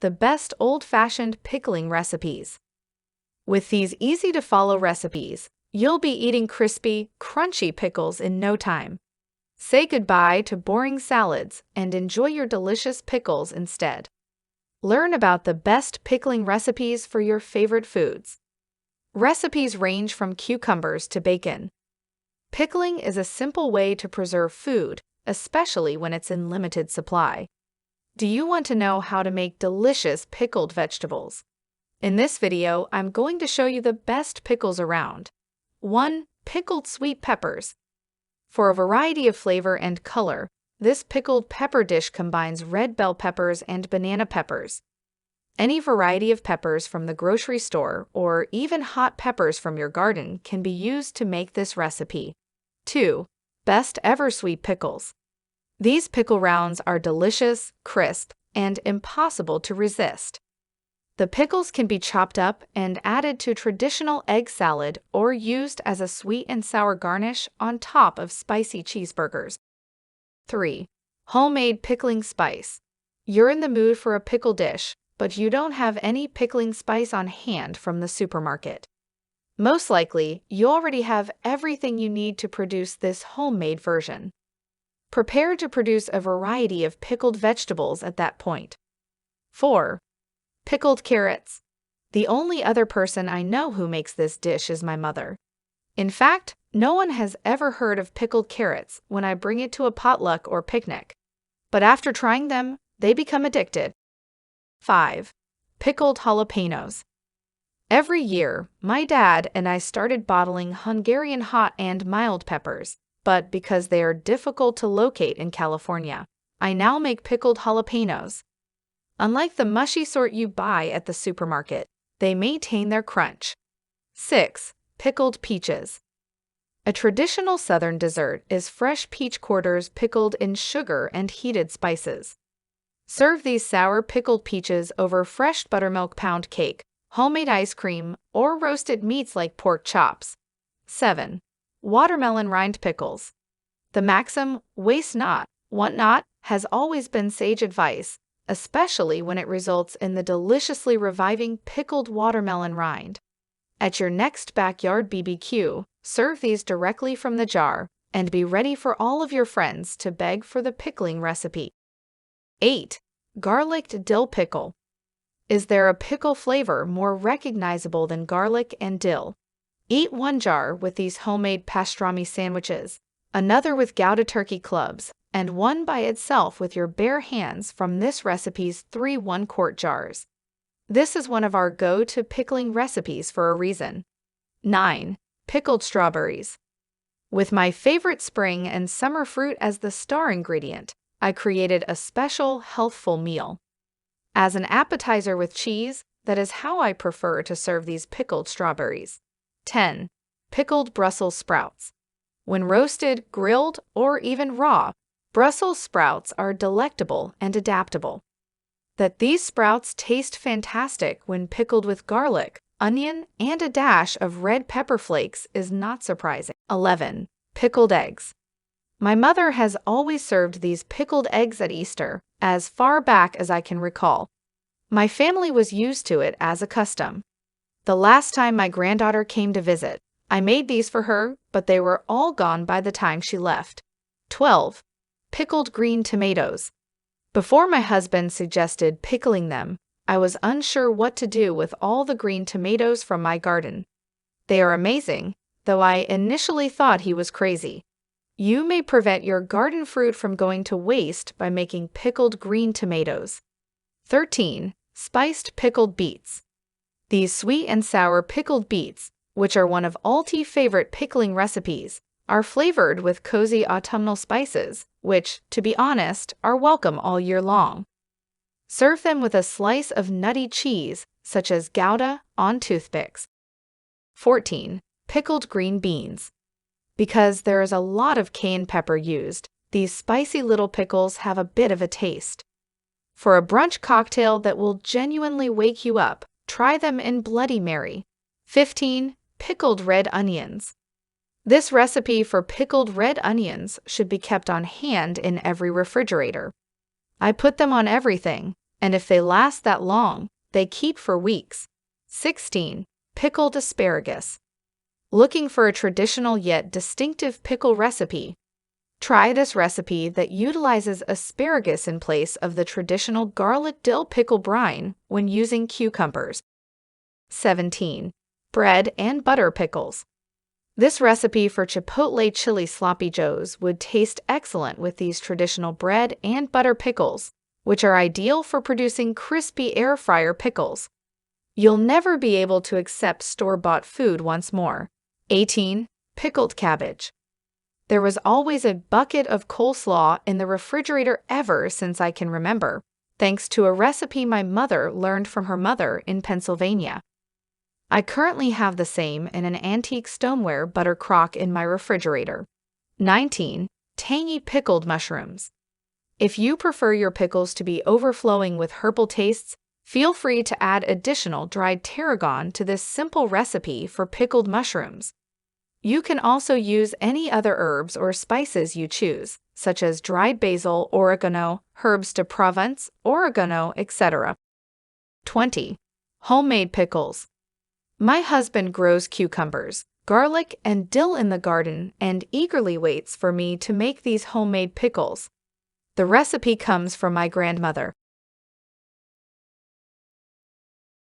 the best old-fashioned pickling recipes. With these easy-to-follow recipes, you'll be eating crispy, crunchy pickles in no time. Say goodbye to boring salads and enjoy your delicious pickles instead. Learn about the best pickling recipes for your favorite foods. Recipes range from cucumbers to bacon. Pickling is a simple way to preserve food, especially when it's in limited supply. Do you want to know how to make delicious pickled vegetables? In this video, I'm going to show you the best pickles around. 1. Pickled sweet peppers. For a variety of flavor and color, this pickled pepper dish combines red bell peppers and banana peppers. Any variety of peppers from the grocery store or even hot peppers from your garden can be used to make this recipe. 2. Best ever sweet pickles. These pickle rounds are delicious, crisp, and impossible to resist. The pickles can be chopped up and added to traditional egg salad or used as a sweet and sour garnish on top of spicy cheeseburgers. 3. Homemade pickling spice. You're in the mood for a pickle dish, but you don't have any pickling spice on hand from the supermarket. Most likely, you already have everything you need to produce this homemade version. Prepare to produce a variety of pickled vegetables at that point. 4. Pickled carrots. The only other person I know who makes this dish is my mother. In fact, no one has ever heard of pickled carrots when I bring it to a potluck or picnic. But after trying them, they become addicted. 5. Pickled jalapenos. Every year, my dad and I started bottling Hungarian hot and mild peppers, but because they are difficult to locate in California, I now make pickled jalapenos. Unlike the mushy sort you buy at the supermarket, they maintain their crunch. 6. Pickled peaches. A traditional southern dessert is fresh peach quarters pickled in sugar and heated spices. Serve these sour pickled peaches over fresh buttermilk pound cake, homemade ice cream, or roasted meats like pork chops. 7. Watermelon rind pickles. The maxim, waste not, want not, has always been sage advice, especially when it results in the deliciously reviving pickled watermelon rind. At your next backyard BBQ, serve these directly from the jar and be ready for all of your friends to beg for the pickling recipe. 8. Garlic dill pickle. Is there a pickle flavor more recognizable than garlic and dill? Eat one jar with these homemade pastrami sandwiches, another with Gouda turkey clubs, and one by itself with your bare hands from this recipe's 3 1-quart jars. This is one of our go-to pickling recipes for a reason. 9. Pickled strawberries. With my favorite spring and summer fruit as the star ingredient, I created a special, healthful meal. As an appetizer with cheese, that is how I prefer to serve these pickled strawberries. 10. Pickled Brussels sprouts. When roasted, grilled, or even raw, Brussels sprouts are delectable and adaptable. That these sprouts taste fantastic when pickled with garlic, onion, and a dash of red pepper flakes is not surprising. 11. Pickled eggs. My mother has always served these pickled eggs at Easter, as far back as I can recall. My family was used to it as a custom. The last time my granddaughter came to visit, I made these for her, but they were all gone by the time she left. 12. Pickled green tomatoes. Before my husband suggested pickling them, I was unsure what to do with all the green tomatoes from my garden. They are amazing, though I initially thought he was crazy. You may prevent your garden fruit from going to waste by making pickled green tomatoes. 13. Spiced pickled beets. These sweet and sour pickled beets, which are one of Alti's favorite pickling recipes, are flavored with cozy autumnal spices, which, to be honest, are welcome all year long. Serve them with a slice of nutty cheese, such as Gouda, on toothpicks. 14. Pickled green beans. Because there is a lot of cayenne pepper used, these spicy little pickles have a bit of a taste. For a brunch cocktail that will genuinely wake you up, try them in Bloody Mary. 15. Pickled red onions. This recipe for pickled red onions should be kept on hand in every refrigerator. I put them on everything, And if they last that long, they keep for weeks. 16. Pickled asparagus. Looking for a traditional yet distinctive pickle recipe? Try this recipe that utilizes asparagus in place of the traditional garlic dill pickle brine when using cucumbers. 17. Bread and butter pickles. This recipe for Chipotle chili sloppy joes would taste excellent with these traditional bread and butter pickles, which are ideal for producing crispy air fryer pickles. You'll never be able to accept store-bought food once more. 18. Pickled cabbage. There was always a bucket of coleslaw in the refrigerator ever since I can remember, thanks to a recipe my mother learned from her mother in Pennsylvania. I currently have the same in an antique stoneware butter crock in my refrigerator. 19. Tangy pickled mushrooms. If you prefer your pickles to be overflowing with herbal tastes, feel free to add additional dried tarragon to this simple recipe for pickled mushrooms. You can also use any other herbs or spices you choose, such as dried basil, oregano, herbs de Provence, oregano, etc. 20. Homemade pickles. My husband grows cucumbers, garlic, and dill in the garden and eagerly waits for me to make these homemade pickles. The recipe comes from my grandmother.